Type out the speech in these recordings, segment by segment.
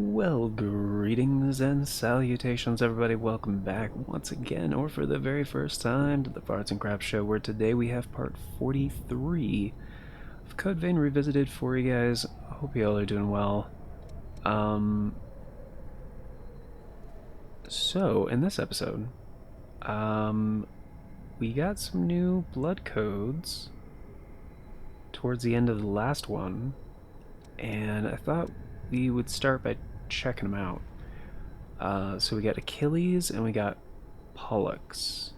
Well, greetings and salutations, everybody. Welcome back once again, or for the very first time, to the Farts and Crap Show, where today we have part 43 of Code Vein Revisited for you guys. I hope you all are doing well. So, in this episode, we got some new blood codes towards the end of the last one, and I thought we would start by checking them out. So we got Achilles and we got Pollux.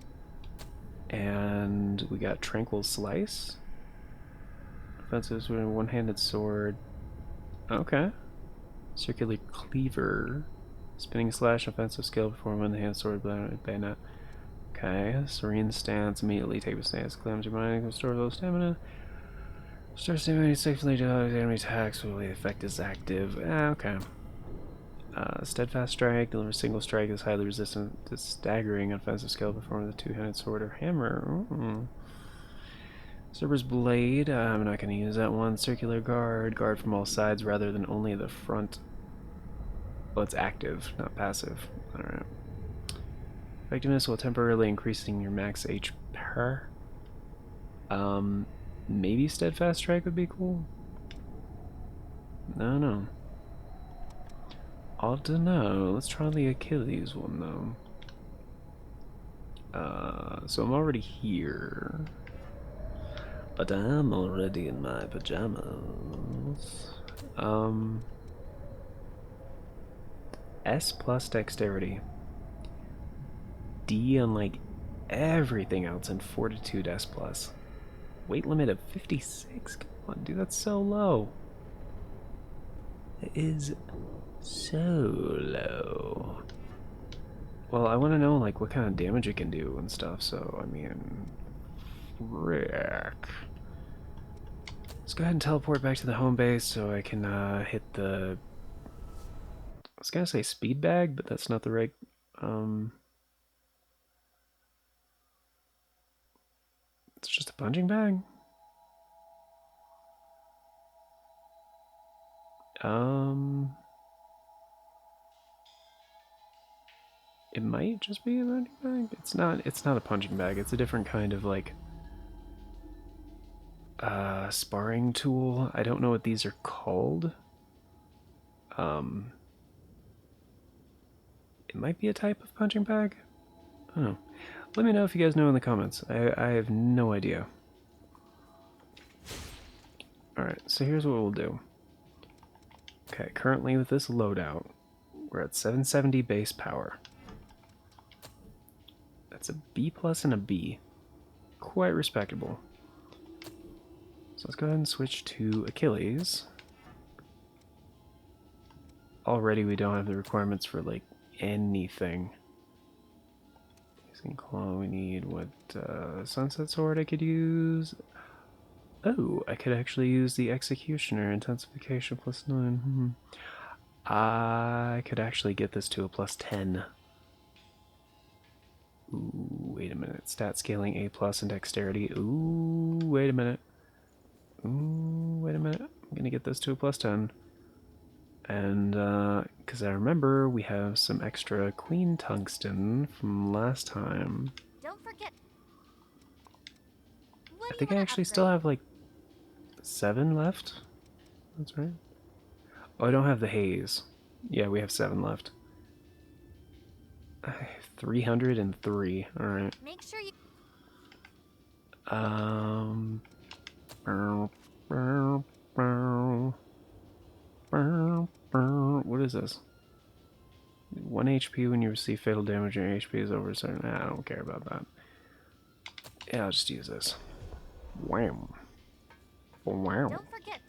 And we got Tranquil Slice. Offensive with a one-handed sword. Okay. Circular Cleaver. Spinning Slash, offensive skill, perform one-handed sword, bayonet. Okay. Serene Stance, immediately take a stance. Claims your mind, restore low stamina. Start stimulating safely to enemy attacks while the effect is active. Okay. Steadfast Strike, delivers single strike, is highly resistant to staggering offensive skill performed with a two-handed sword or hammer. Cerberus Blade, I'm not going to use that one. Circular Guard, guard from all sides rather than only the front. Well, it's active, not passive. Alright. Effectiveness while temporarily increasing your max HP per. Maybe Steadfast Strike would be cool? No. I don't know. Let's try the Achilles one, though. So I'm already here. But I'm already in my pajamas. S plus dexterity. D on like everything else, and fortitude S plus. Weight limit of 56? Come on, dude, that's so low. It is so low. Well, I want to know like what kind of damage it can do and stuff, so I mean, frick. Let's go ahead and teleport back to the home base so I can hit the... I was gonna say speed bag, but that's not the right... It's just a punching bag? It might just be a punching bag. It's not a punching bag. It's a different kind of like sparring tool. I don't know what these are called. It might be a type of punching bag. I don't know. Let me know if you guys know in the comments. I have no idea. Alright, so here's what we'll do. Okay, currently with this loadout, we're at 770 base power. That's a B plus and a B. Quite respectable. So let's go ahead and switch to Achilles. Already we don't have the requirements for like anything. Using claw, we need what sunset sword I could use. Oh, I could actually use the executioner intensification plus 9. I could actually get this to a plus 10. Ooh, wait a minute. Stat scaling A plus and dexterity. Ooh, wait a minute. Ooh, wait a minute. I'm gonna get this to a plus 10. And, because I remember we have some extra queen tungsten from last time. Don't forget. I think I actually still have like 7 left. That's right. Oh, I don't have the haze. Yeah, we have 7 left. 303. Alright. Make sure you. What is this? 1 HP when you receive fatal damage and your HP is over a certain... I don't care about that. Yeah, I'll just use this. Wham. Wow. Don't forget.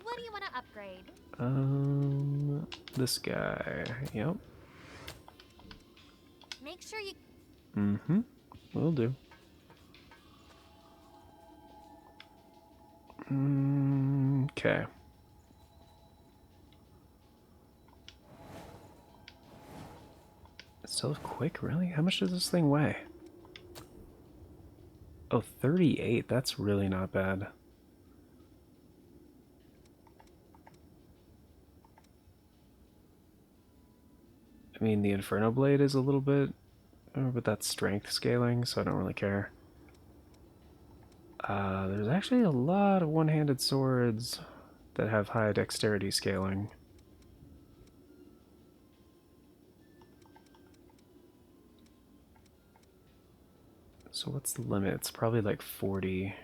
What do you want to upgrade? This guy. Yep. Make sure you. Will do. Okay. Still quick, really? How much does this thing weigh? Oh, 38. That's really not bad. I mean, the Inferno Blade is a little bit, but that's strength scaling, so I don't really care. There's actually a lot of one-handed swords that have high dexterity scaling. So what's the limit? It's probably like 40.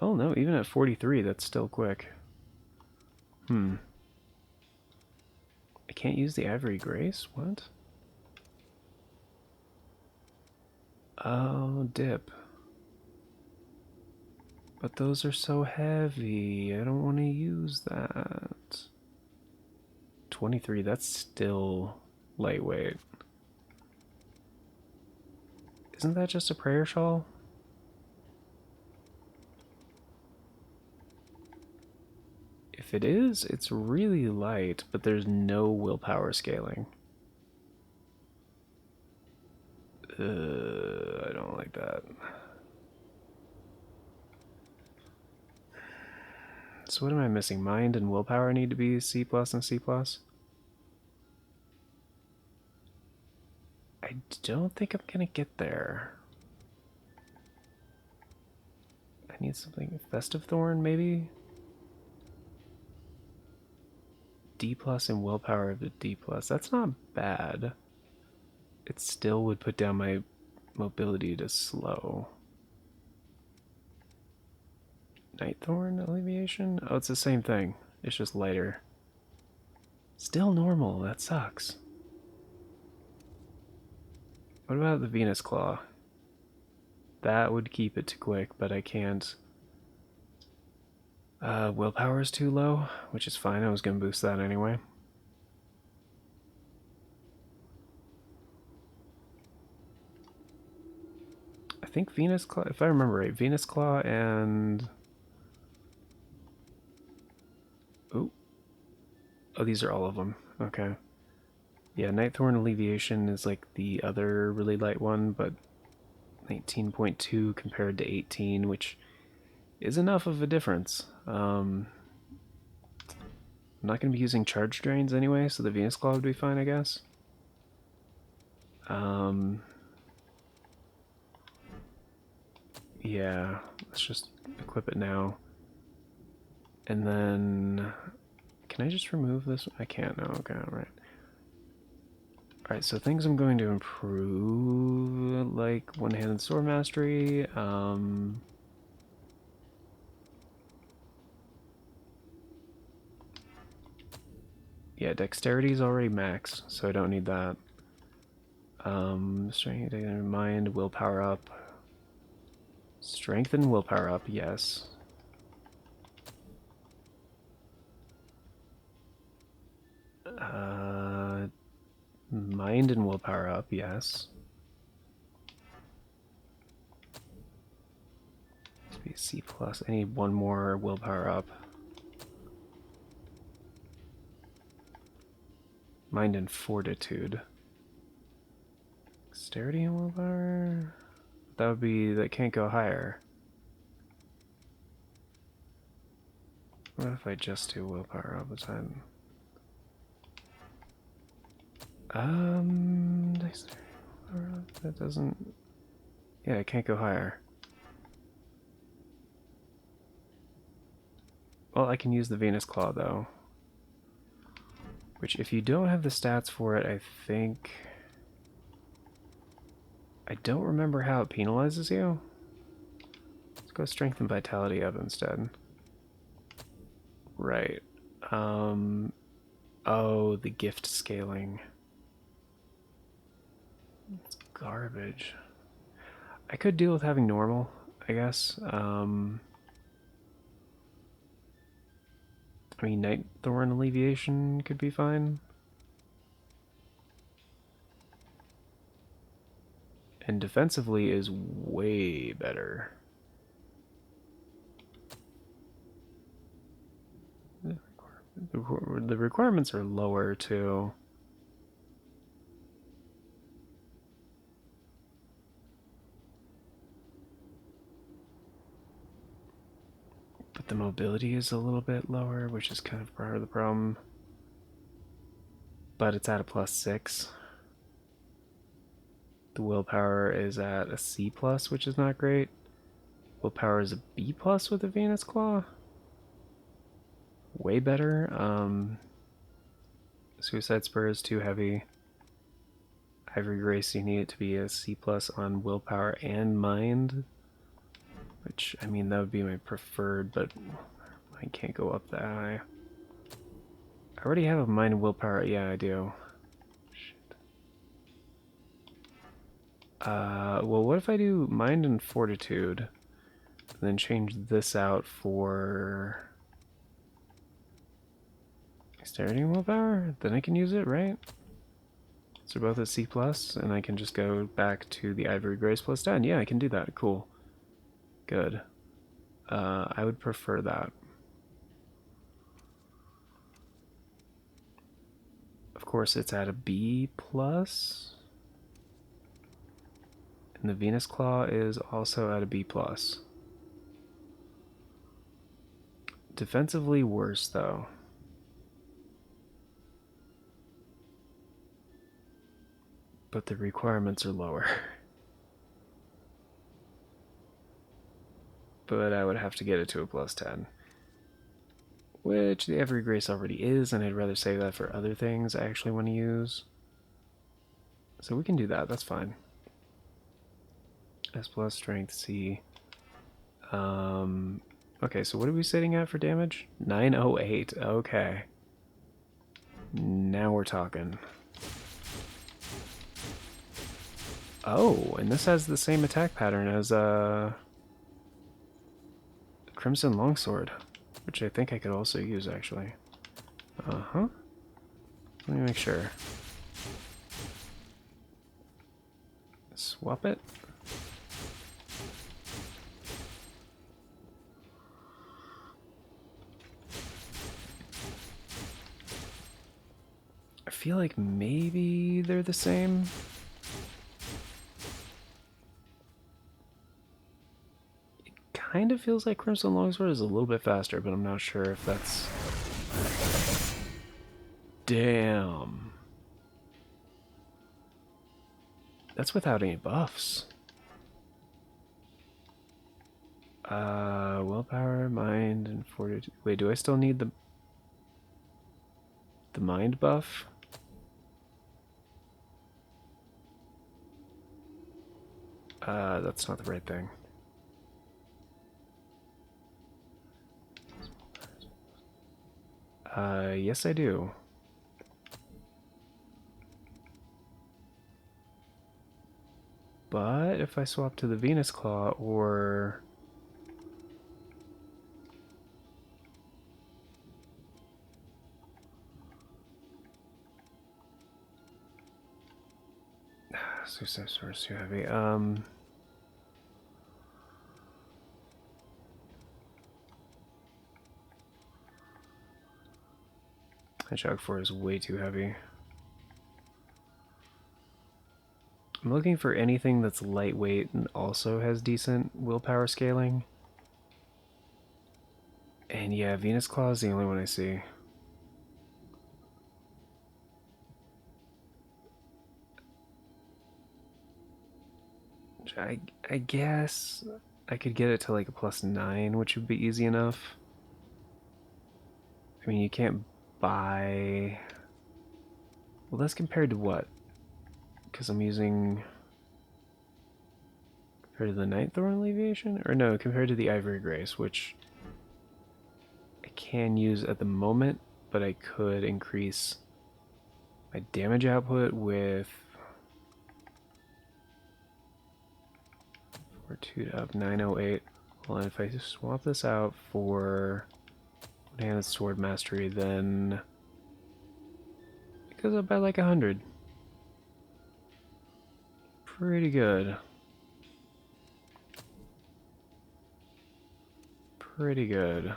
Oh no, even at 43, that's still quick. I can't use the Ivory Grace? What? Oh, dip. But those are so heavy. I don't want to use that. 23, that's still lightweight. Isn't that just a prayer shawl? If it is, it's really light, but there's no willpower scaling. I don't like that. So what am I missing? Mind and willpower need to be C plus and C plus? I don't think I'm gonna get there. I need something. Festive Thorn, maybe? D plus and willpower of the D plus. That's not bad. It still would put down my mobility to slow. Nightthorn alleviation? Oh, it's the same thing. It's just lighter. Still normal. That sucks. What about the Venus Claw? That would keep it to quick, but I can't. Willpower is too low, which is fine. I was going to boost that anyway. I think Venus Claw, if I remember right, Venus Claw and... Ooh. Oh, these are all of them. Okay. Yeah, Nightthorn Alleviation is like the other really light one, but 19.2 compared to 18, which is enough of a difference. I'm not going to be using charge drains anyway, so the Venus Claw would be fine, I guess. Yeah, let's just equip it now. And then, can I just remove this? I can't now. Okay, alright. Alright, so things I'm going to improve, like one-handed sword mastery. Yeah, dexterity is already max, so I don't need that. Strength, mind, willpower up. Strength and willpower up, yes. Mind and willpower up, yes. Let's be C plus. I need one more willpower up. Mind and fortitude. Dexterity and willpower? That would be, that can't go higher. What if I just do willpower all the time? That doesn't... Yeah, it can't go higher. Well, I can use the Venus Claw, though. Which, if you don't have the stats for it, I think... I don't remember how it penalizes you. Let's go Strength and Vitality up instead. Right. Oh, the gift scaling. It's garbage. I could deal with having normal, I guess. I mean, Nightthorn Alleviation could be fine. And defensively is way better. The requirements are lower, too. But the mobility is a little bit lower, which is kind of part of the problem. But it's at a +6. The willpower is at a C+, which is not great. Willpower is a B+ with a Venus Claw. Way better. Suicide Spur is too heavy. Ivory Grace, you need it to be a C+ on willpower and mind. Which, I mean, that would be my preferred, but I can't go up that high. I already have a mind and willpower. Yeah, I do. Shit. Well, what if I do mind and fortitude, and then change this out for dexterity and willpower? Then I can use it, right? So both at C+, and I can just go back to the Ivory Grace +10. Yeah, I can do that. Cool. Good. I would prefer that. Of course, it's at a B+. And the Venus Claw is also at a B+. Defensively worse, though. But the requirements are lower. But I would have to get it to a +10. Which the Ivory Grace already is, and I'd rather save that for other things I actually want to use. So we can do that, that's fine. S+, strength, C. Okay, so what are we sitting at for damage? 908, okay. Now we're talking. Oh, and this has the same attack pattern as Crimson Longsword, which I think I could also use, actually. Uh-huh. Let me make sure. Swap it. I feel like maybe they're the same. It kind of feels like Crimson Longsword is a little bit faster, but I'm not sure if that's... Damn. That's without any buffs. Willpower, mind, and fortitude. Wait, do I still need the mind buff? That's not the right thing. Yes I do. But if I swap to the Venus Claw or... Suicide Sword is too heavy. Shock 4 is way too heavy. I'm looking for anything that's lightweight and also has decent willpower scaling. And yeah, Venus Claw is the only one I see. I guess I could get it to like a +9, which would be easy enough. I mean, you can't buy... Well, that's compared to what? Because I'm using... Compared to the Nightthorn Alleviation? Or no, compared to the Ivory Grace, which I can use at the moment, but I could increase my damage output with... Fortitude up 908. Well, if I swap this out for One-Handed Sword Mastery, then it goes up by like 100. Pretty good. Pretty good.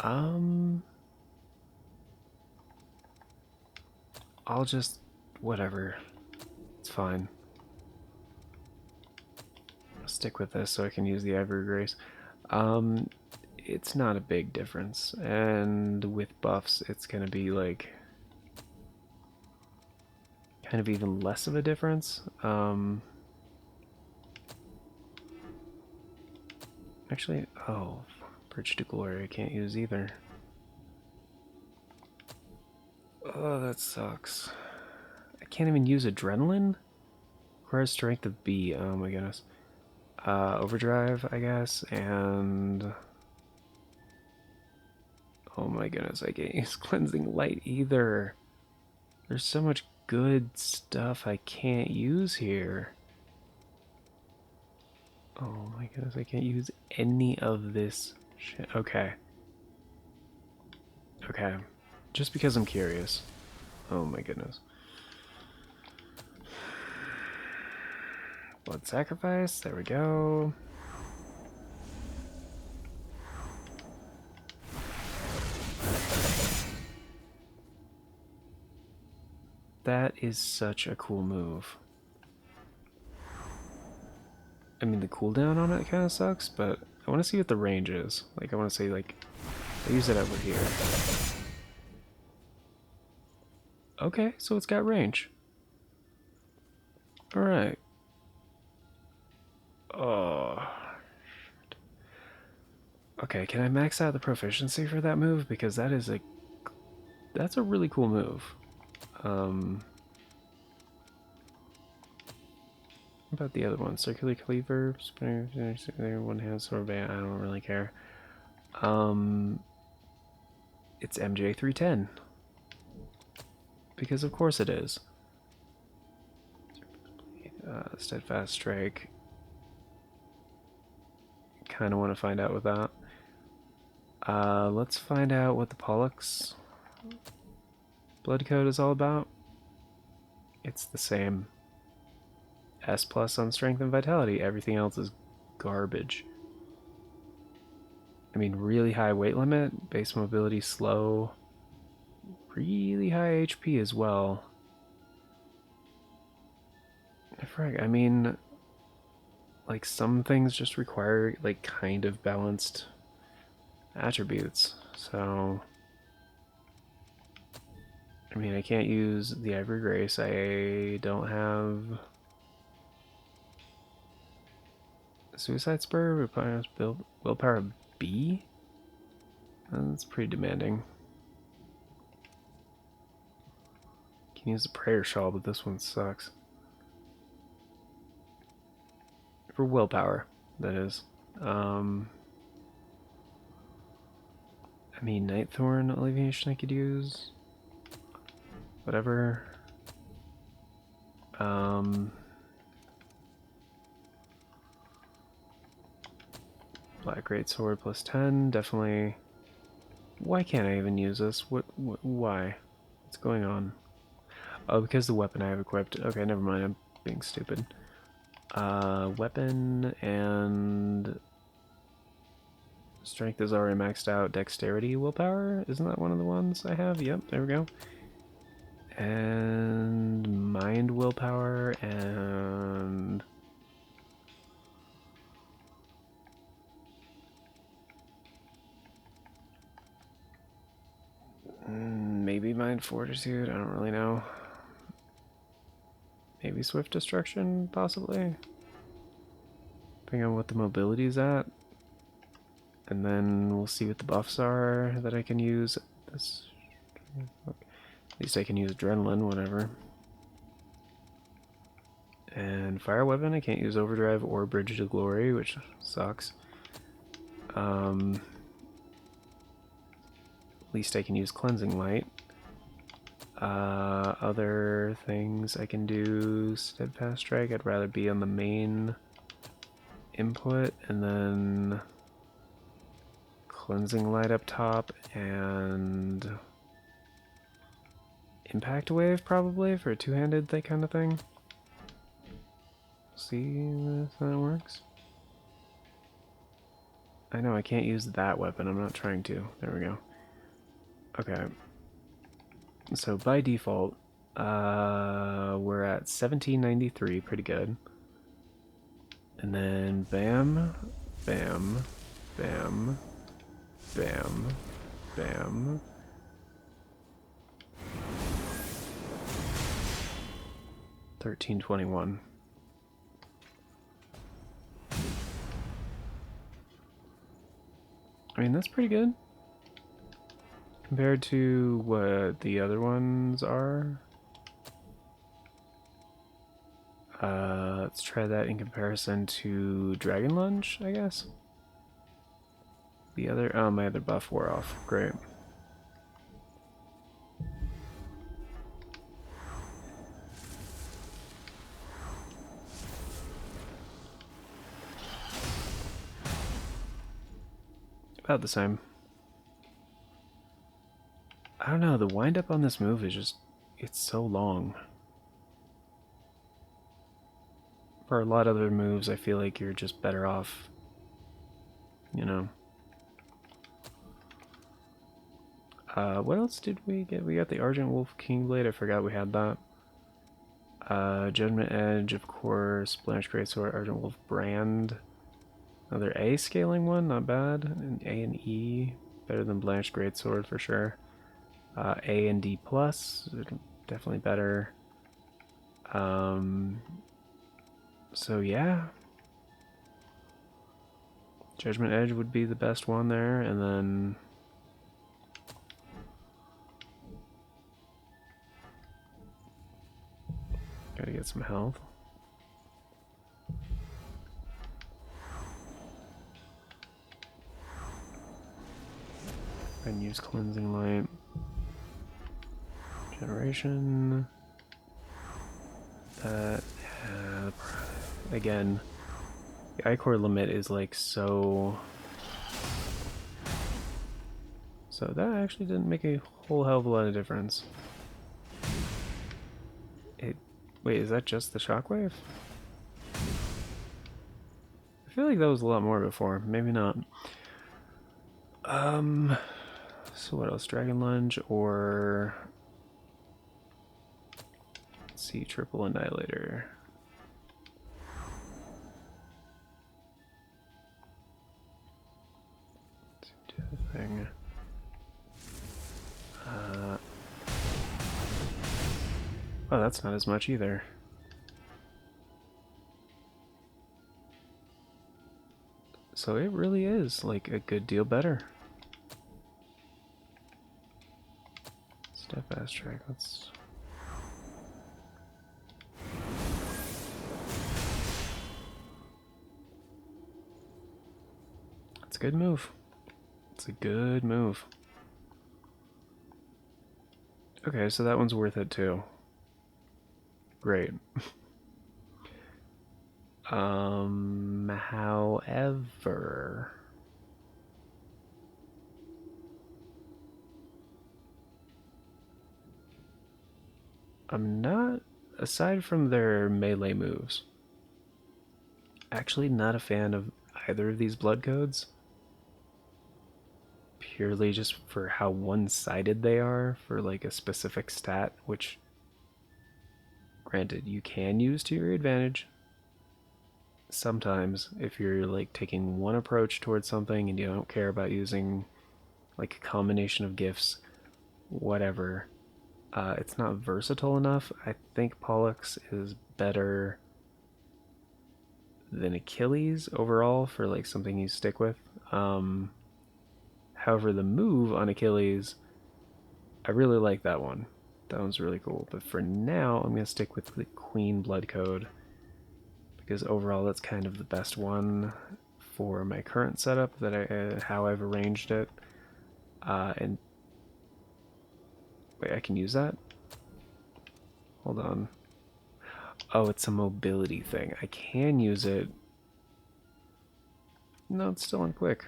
I'll just... whatever. It's fine. I'll stick with this so I can use the Ivory Grace. It's not a big difference, and with buffs, it's gonna be like kind of even less of a difference. Actually, oh, Bridge to Glory I can't use either. Oh, that sucks. I can't even use Adrenaline? Requires Strength of B, oh my goodness. Overdrive, I guess, and... Oh my goodness, I can't use Cleansing Light either. There's so much good stuff I can't use here. Oh my goodness, I can't use any of this shit. Okay. Okay. Just because I'm curious. Oh my goodness. Blood Sacrifice, there we go. That is such a cool move. I mean, the cooldown on it kind of sucks, but I want to see what the range is. Like, I want to say, like, I use it over here. Okay, so it's got range. Alright. Oh. Okay, can I max out the proficiency for that move? Because that's a really cool move. What about the other one? Circular Cleaver, one hand sword band, I don't really care. It's MJ310. Because of course it is. Steadfast Strike. Kind of want to find out with that. Let's find out what the Pollux blood code is all about. It's the same. S plus on strength and vitality. Everything else is garbage. I mean, really high weight limit, base mobility slow, really high HP as well. I mean, like some things just require like kind of balanced attributes. So, I mean, I can't use the Ivory Grace. I don't have Suicide Spur. Requires willpower B. That's pretty demanding. Can use the Prayer Shawl, but this one sucks. For willpower, that is. I mean, Nightthorn Alleviation I could use. Whatever. Black Greatsword plus 10, definitely. Why can't I even use this? Why? What's going on? Oh, because the weapon I have equipped. Okay, never mind, I'm being stupid. Weapon and strength is already maxed out. Dexterity, willpower, isn't that one of the ones I have? Yep, there we go. And mind, willpower, and maybe mind, fortitude. I don't really know. Maybe swift destruction, possibly. Depending on what the mobility is at. And then we'll see what the buffs are that I can use. At least I can use adrenaline, whatever. And fire weapon, I can't use overdrive or bridge to glory, which sucks. At least I can use cleansing light. Other things I can do, steadfast strike. I'd rather be on the main input, and then cleansing light up top, and impact wave probably for a two-handed that kind of thing. See if that works. I know I can't use that weapon. I'm not trying to. There we go. Okay. So by default, we're at 1793, pretty good. And then bam, bam, bam, bam, bam. $13.21. I mean, that's pretty good compared to what the other ones are. Let's try that in comparison to Dragon Lunge, I guess. The other, oh, my other buff wore off. Great. About the same. I don't know, the wind up on this move is just, it's so long. For a lot of other moves, I feel like you're just better off, you know. What else did we get? We got the Argent Wolf Kingblade, I forgot we had that. Judgment Edge, of course, Blanche Greatsword, Argent Wolf Brand. Another A scaling one, not bad. An A and E, better than Blanche Greatsword for sure. A and D plus, definitely better. So yeah, Judgment Edge would be the best one there, and then gotta get some health. And use Cleansing Light. Generation. That again, the Ichor limit is like so. So that actually didn't make a whole hell of a lot of difference. Wait, is that just the shockwave? I feel like that was a lot more before. Maybe not. So what else? Dragon Lunge or let's see, Triple Annihilator. Do the thing. Oh, that's not as much either. So it really is like a good deal better. Step fast track. Let's. It's a good move. It's a good move. Okay, so that one's worth it too. Great. However, I'm not, aside from their melee moves, actually not a fan of either of these blood codes. Purely just for how one-sided they are for like a specific stat, which granted you can use to your advantage sometimes if you're like taking one approach towards something and you don't care about using like a combination of gifts, whatever. It's not versatile enough. I think Pollux is better than Achilles overall for like something you stick with. However, the move on Achilles, I really like that one. That one's really cool. But for now, I'm gonna stick with the Queen Blood Code because overall that's kind of the best one for my current setup that how I've arranged it. And wait, I can use that? Hold on. Oh, it's a mobility thing. I can use it. No, it's still on quick.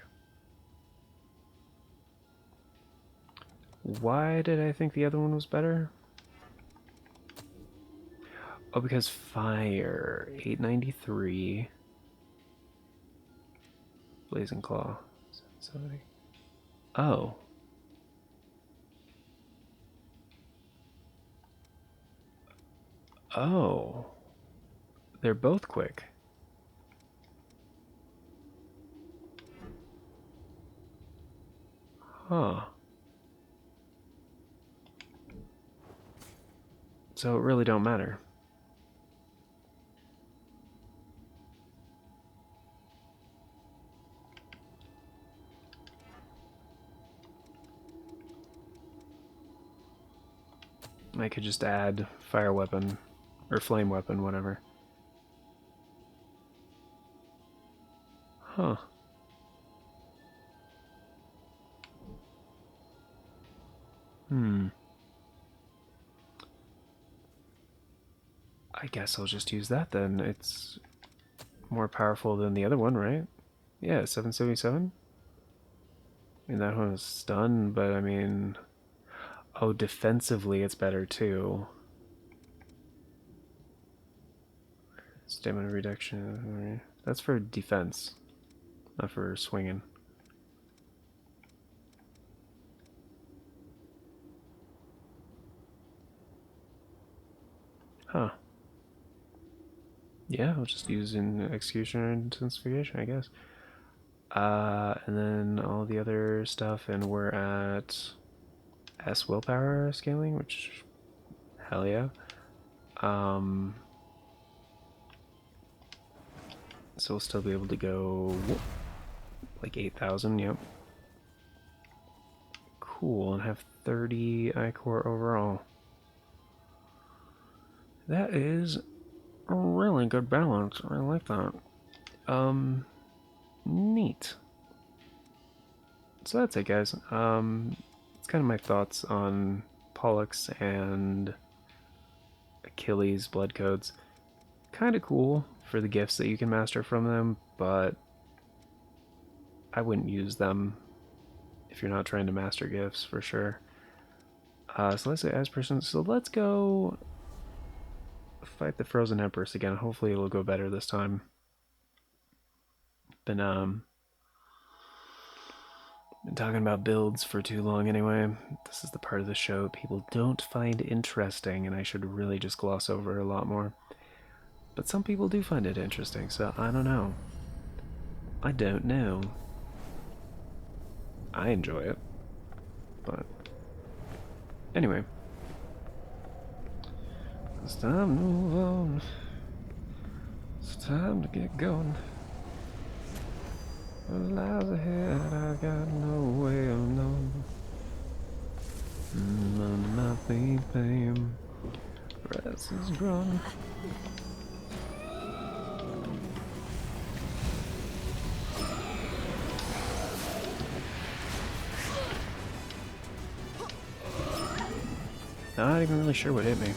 Why did I think the other one was better? Oh, because fire. 893. Blazing Claw. 770. Oh. Oh. They're both quick. Huh. So it really don't matter. I could just add fire weapon or flame weapon, whatever. Huh. I guess I'll just use that then. It's more powerful than the other one, right? Yeah, 777. I mean, that one was stun, but I mean... Oh, defensively it's better too. Stamina reduction. That's for defense, not for swinging. Huh. Yeah, I'll just use in executioner intensification, I guess. And then all the other stuff, and we're at S willpower scaling, which hell yeah. So we'll still be able to go like 8,000, yep. Cool, and have 30 iCore overall. That is a really good balance. I like that. Neat. So that's it, guys. It's kind of my thoughts on Pollux and Achilles blood codes. Kind of cool for the gifts that you can master from them, but I wouldn't use them if you're not trying to master gifts for sure. So let's say as person. So let's go fight the Frozen Empress again. Hopefully it'll go better this time. Been talking about builds for too long anyway. This is the part of the show people don't find interesting, and I should really just gloss over a lot more. But some people do find it interesting, so I don't know. I don't know. I enjoy it. But anyway. It's time to move on. It's time to get going. What lies ahead, I got no way of knowing. Nothing, fame. Grass is growing. Not even really sure what hit me.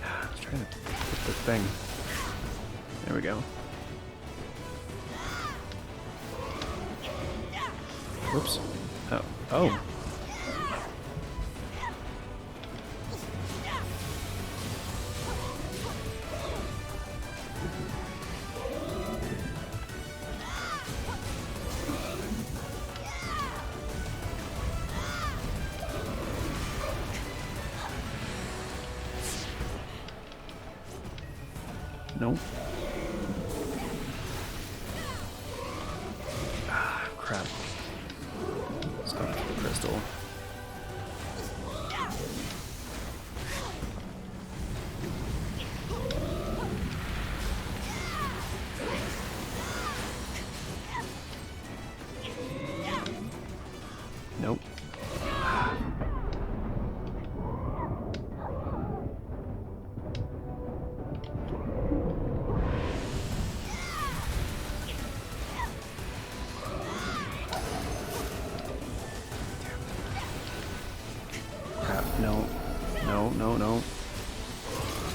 I was trying to hit the thing. There we go. Whoops. Oh. Oh. Nope. Ah, crap. Let's go for the crystal. Nope. Crap, no. No, no, no.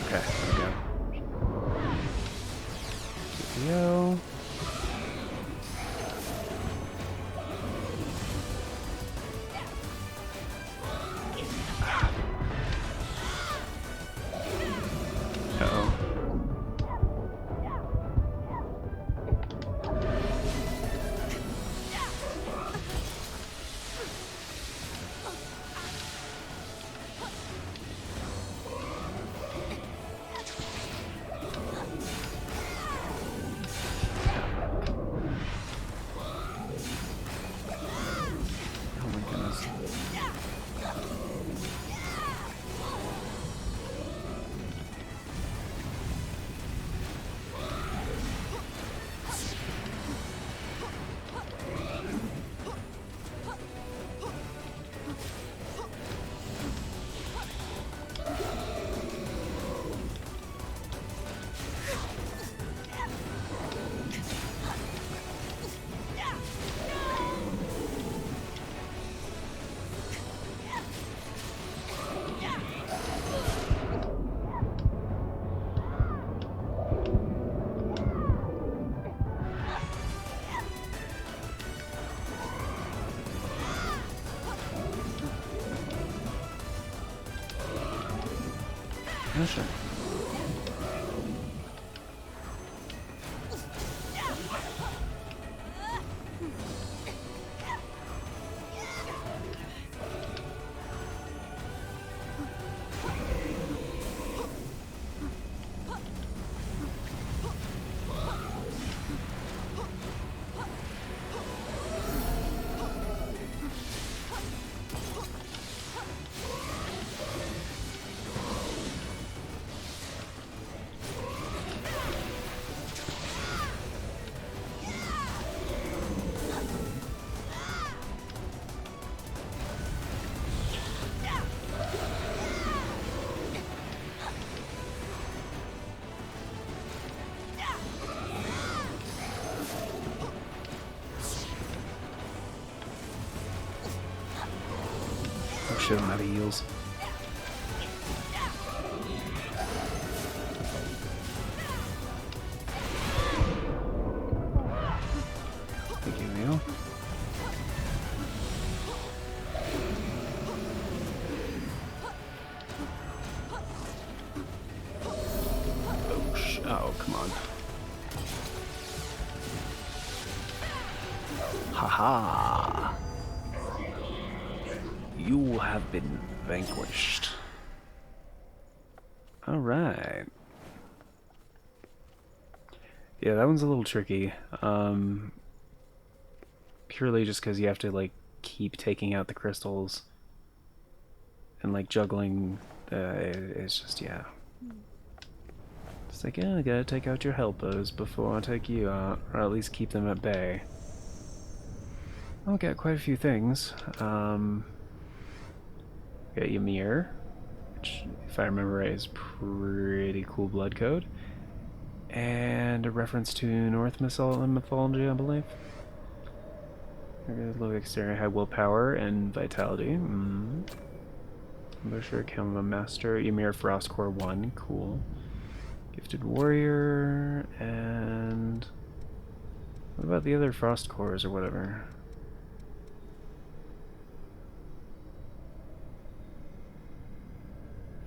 Okay, there we go. Yo. Uh-oh. Gotcha. Oh shit, I'm out of heals. Thank you, Neil. Oh, come on. Haha! You have been vanquished. Alright. Yeah, that one's a little tricky. Purely just because you have to, like, keep taking out the crystals. And, like, juggling. It's just, yeah. It's like, yeah, I gotta take out your helpers before I take you out. Or at least keep them at bay. I'll get quite a few things. Got Ymir, which, if I remember right, is pretty cool blood code. And a reference to Norse mythology, I believe. Low exterior, high willpower and vitality. Ambusher, Camel of a Master, Ymir Frost Core 1, cool. Gifted Warrior, and what about the other Frost Cores or whatever?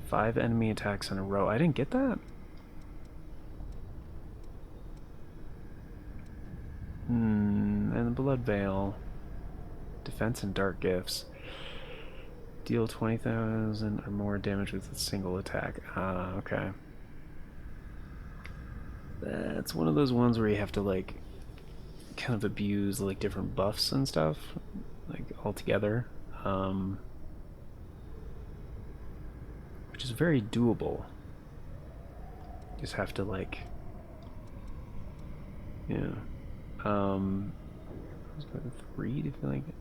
Five enemy attacks in a row. I didn't get that? And the Blood Veil. Defense and Dark Gifts. Deal 20,000 or more damage with a single attack. Ah, okay. That's one of those ones where you have to, like, kind of abuse, like, different buffs and stuff, like, altogether. Which is very doable. You just have to, like, yeah. Let's go to 3 to feel like it.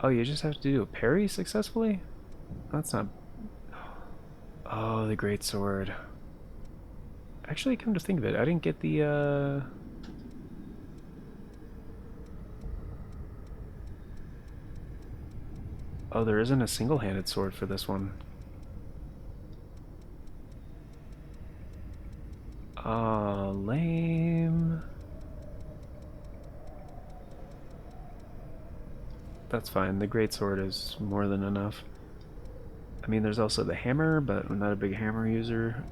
Oh, you just have to do a parry successfully? That's not. Oh, the great sword. Actually, come to think of it, I didn't get the Oh, there isn't a single-handed sword for this one. Lame. That's fine. The greatsword is more than enough. I mean, there's also the hammer, but I'm not a big hammer user.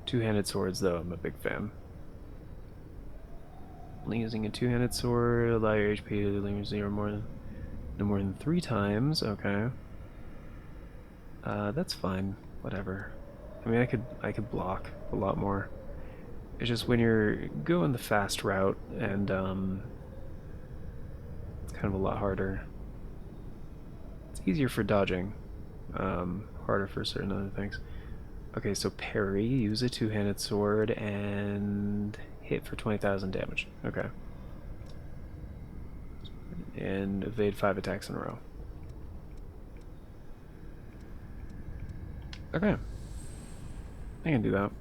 Two-handed swords, though, I'm a big fan. Only using a two-handed sword, allow your HP to linger 0 no more than 3 times. Okay. That's fine. Whatever. I mean, I could block a lot more. It's just when you're going the fast route, and it's kind of a lot harder. It's easier for dodging, harder for certain other things. Okay, so parry, use a two-handed sword, and hit for 20,000 damage. Okay. And evade 5 attacks in a row. Okay. I can do that.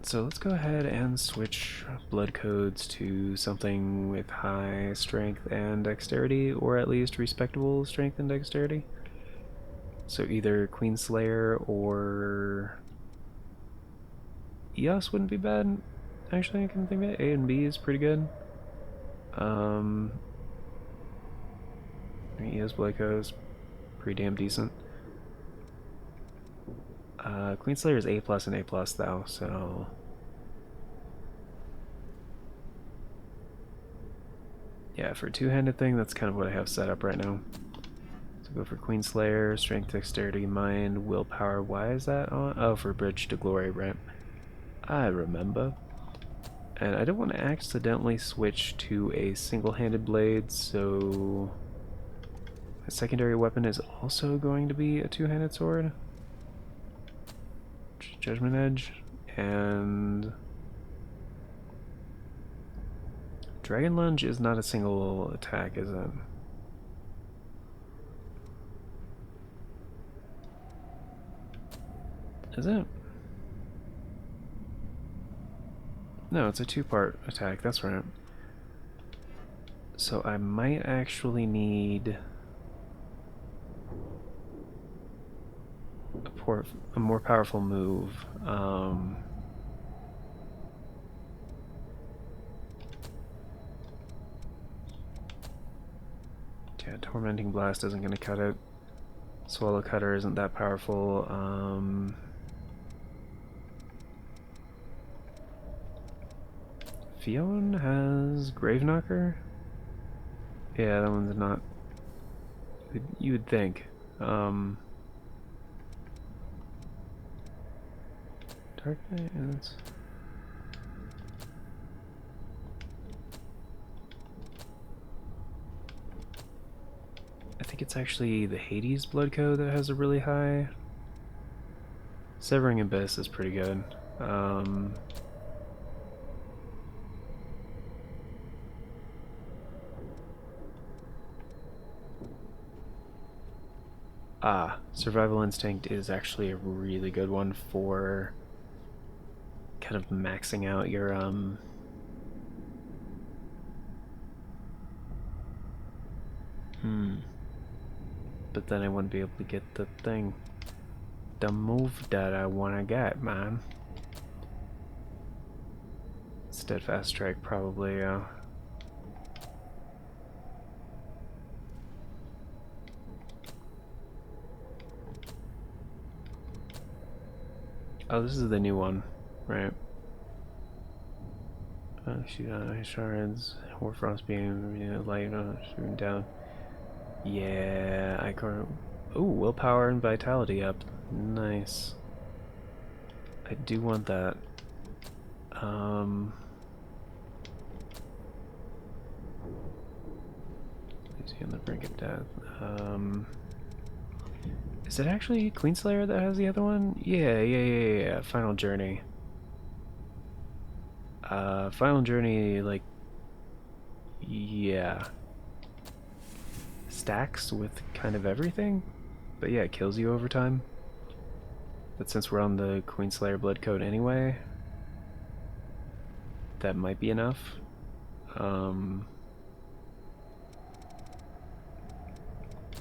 So let's go ahead and switch blood codes to something with high strength and dexterity, or at least respectable strength and dexterity. So either Queenslayer or Eos wouldn't be bad. Actually, I can think of it. A and B is pretty good. EOS Blade is pretty damn decent. Queenslayer is A plus and A plus though, so yeah, for a two-handed thing, that's kind of what I have set up right now. So go for Queenslayer, Strength, Dexterity, Mind, Willpower. Why is that on? Oh, for Bridge to Glory, right? I remember. And I don't want to accidentally switch to a single-handed blade, so my secondary weapon is also going to be a two-handed sword. Judgment Edge, and Dragon Lunge is not a single attack, is it? Is it? No, it's a two-part attack, that's right. So I might actually need a more powerful move. Yeah, Tormenting Blast isn't going to cut it. Swallow Cutter isn't that powerful. Fionn has Grave Knocker? Yeah, that one's not... You would think. Dark Knight is... I think it's actually the Hades Blood Code that has a really high... Severing Abyss is pretty good. Survival Instinct is actually a really good one for kind of maxing out your, But then I wouldn't be able to get the thing. The move that I want to get, man. Steadfast Strike, probably, Oh, this is the new one, right? Shoot on ice shards, Hoarfrost beam, light shooting down. Yeah, Ichor. Ooh, willpower and vitality up. Nice. I do want that. Easy on the brink of death. Is it actually Queenslayer that has the other one? Yeah. Final Journey. Final Journey, like, yeah. Stacks with kind of everything, but yeah, it kills you over time. But since we're on the Queenslayer Blood Code anyway, that might be enough. But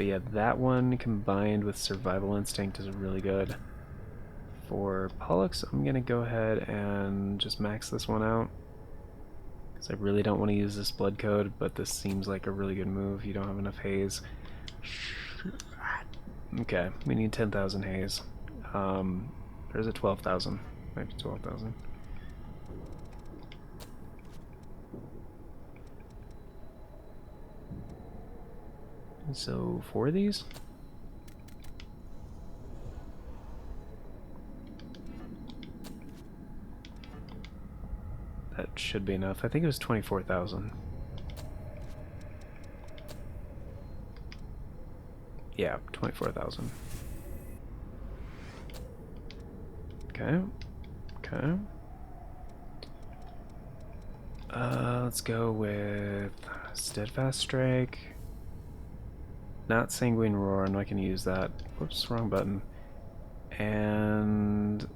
yeah, that one combined with Survival Instinct is really good. For Pollux, I'm gonna go ahead and just max this one out, because I really don't want to use this Blood Code, but this seems like a really good move. You don't have enough haze. Okay, we need 10,000 haze. There's a 12,000. Might be 12,000. So, 4 of these? That should be enough. I think it was 24,000. Yeah, 24,000. Okay. Let's go with Steadfast Strike. Not Sanguine Roar, I'm not going to use that. Whoops, wrong button. And...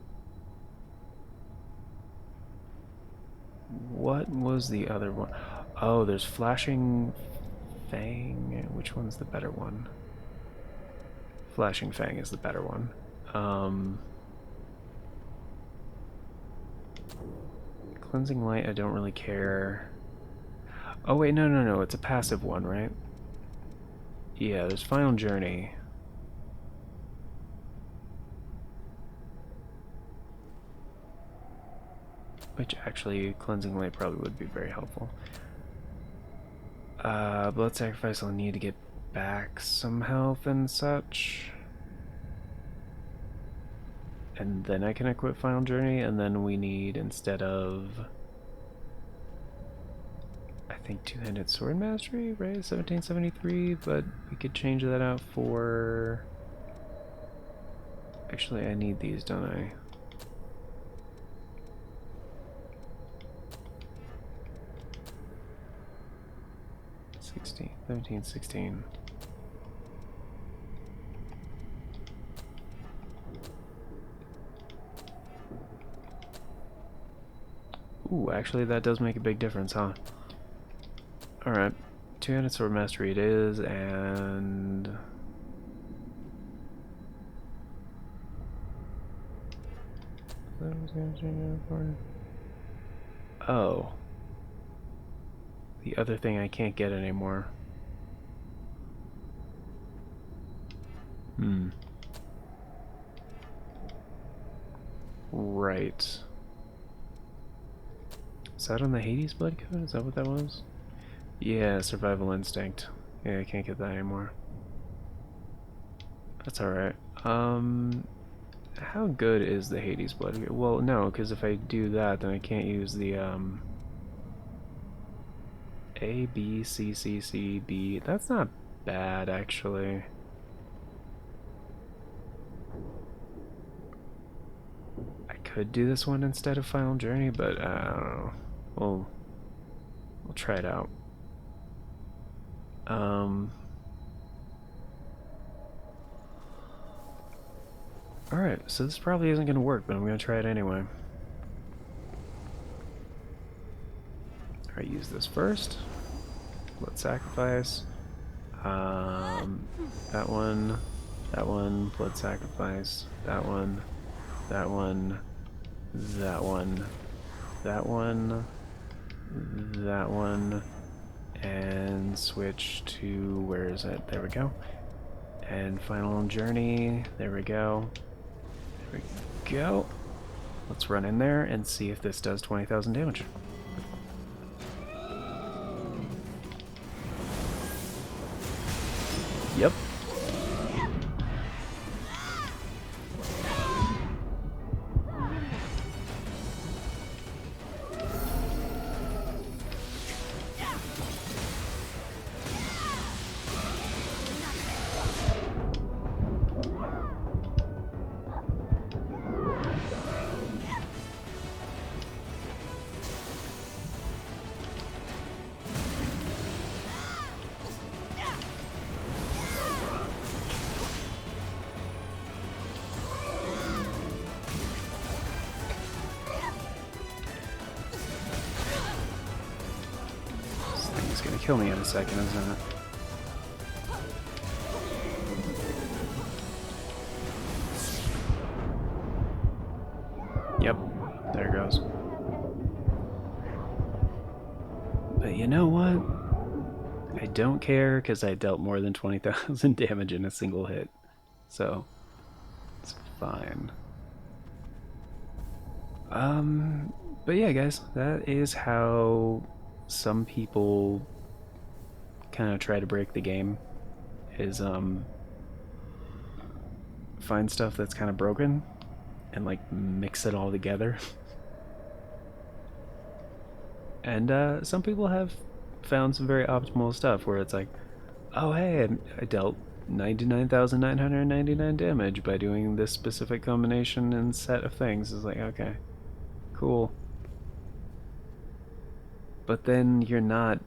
what was the other one? Oh, there's Flashing Fang. Which one's the better one? Flashing Fang is the better one. Cleansing Light, I don't really care. Oh wait, no, it's a passive one, right? Yeah, there's Final Journey. Which actually, Cleansing Light probably would be very helpful. Blood Sacrifice I'll need to get back some health and such. And then I can equip Final Journey, and then we need, instead of... I think Two-Handed Sword Mastery, right? 1773, but we could change that out for... Actually, I need these, don't I? $16, $17, $16. Ooh, actually that does make a big difference, huh? Alright, Two-Handed Sword Mastery it is, and... Oh. The other thing I can't get anymore. Right. Is that on the Hades Blood Code? Is that what that was? Yeah, Survival Instinct. Yeah, I can't get that anymore. That's alright. How good is the Hades Blood Code? Well, no, because if I do that, then I can't use the, A, B, C, C, C, B. That's not bad, actually. I could do this one instead of Final Journey, but I don't know. We'll try it out. Alright, so this probably isn't going to work, but I'm going to try it anyway. Alright, use this first. Blood Sacrifice. That one, Blood Sacrifice, that one, that one, that one, that one, that one, and switch to, where is it? There we go. And Final Journey, there we go. There we go. Let's run in there and see if this does 20,000 damage. Yep. It's gonna kill me in a second, isn't it? Yep, there it goes. But you know what? I don't care because I dealt more than 20,000 damage in a single hit. So, it's fine. But yeah, guys, that is how some people kind of try to break the game. Is, find stuff that's kind of broken and, like, mix it all together. And, some people have found some very optimal stuff where it's like, oh, hey, I dealt 99,999 damage by doing this specific combination and set of things. It's like, okay, cool. But then you're not...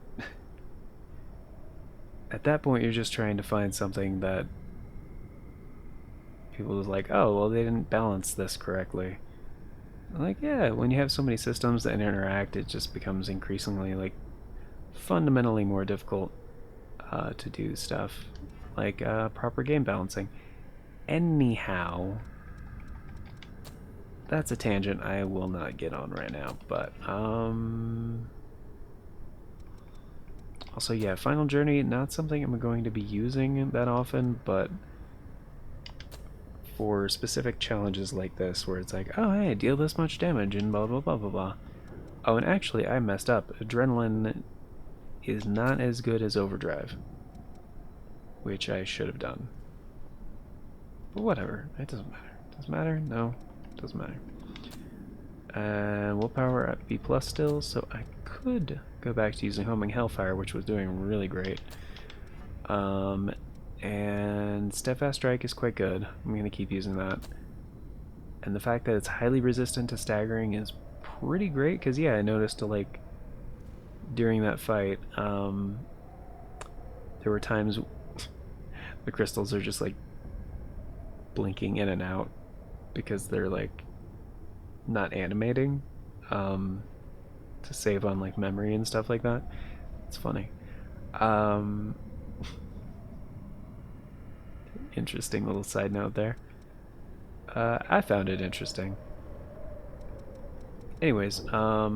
At that point, you're just trying to find something that people is like, oh, well, they didn't balance this correctly. Like, yeah, when you have so many systems that interact, it just becomes increasingly, like, fundamentally more difficult to do stuff like proper game balancing. Anyhow, that's a tangent I will not get on right now, but I'll Also, yeah, Final Journey, not something I'm going to be using that often, but for specific challenges like this, where it's like, oh, hey, deal this much damage and blah, blah, blah, blah, blah. Oh, and actually, I messed up. Adrenaline is not as good as Overdrive, which I should have done. But whatever, it doesn't matter. Does it matter? No, it doesn't matter. Willpower at B+ still, so I could go back to using Homing Hellfire, which was doing really great. And Steadfast Strike is quite good. I'm going to keep using that. And the fact that it's highly resistant to staggering is pretty great, because yeah, I noticed like during that fight, there were times the crystals are just like blinking in and out because they're like not animating to save on like memory and stuff like that. It's funny. Interesting little side note there. I found it interesting. Anyways, yeah,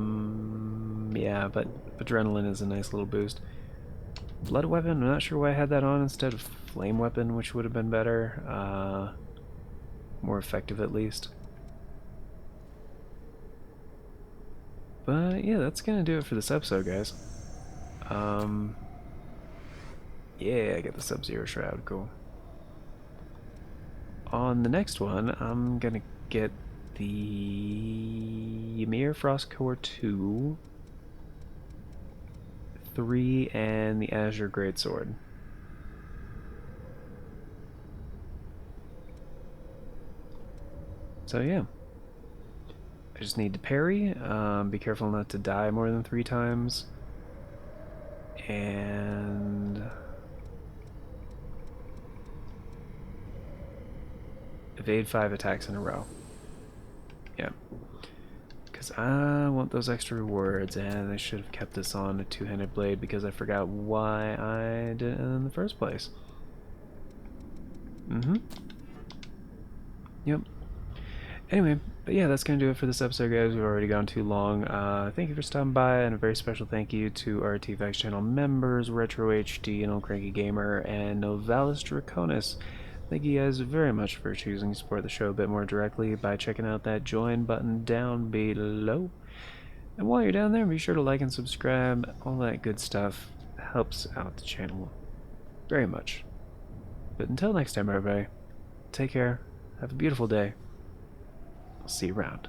but adrenaline is a nice little boost. Blood weapon, I'm not sure why I had that on instead of flame weapon, which would have been better. More effective at least. But yeah, that's gonna do it for this episode, guys. Yeah, I got the Sub-Zero Shroud, cool. On the next one, I'm gonna get the Ymir Frost Core 2, 3, and the Azure Greatsword. So yeah. I just need to parry, be careful not to die more than 3 times, and evade 5 attacks in a row. Yeah. Because I want those extra rewards, and I should have kept this on a 2-handed blade because I forgot why I did it in the first place. Yep. Anyway, but yeah, that's going to do it for this episode, guys. We've already gone too long. Thank you for stopping by, and a very special thank you to our TFX channel members, Retro HD, and Old Cranky Gamer, and Novalis Draconis. Thank you guys very much for choosing to support the show a bit more directly by checking out that join button down below. And while you're down there, be sure to like and subscribe. All that good stuff helps out the channel very much. But until next time, everybody, take care, have a beautiful day. I'll see you around.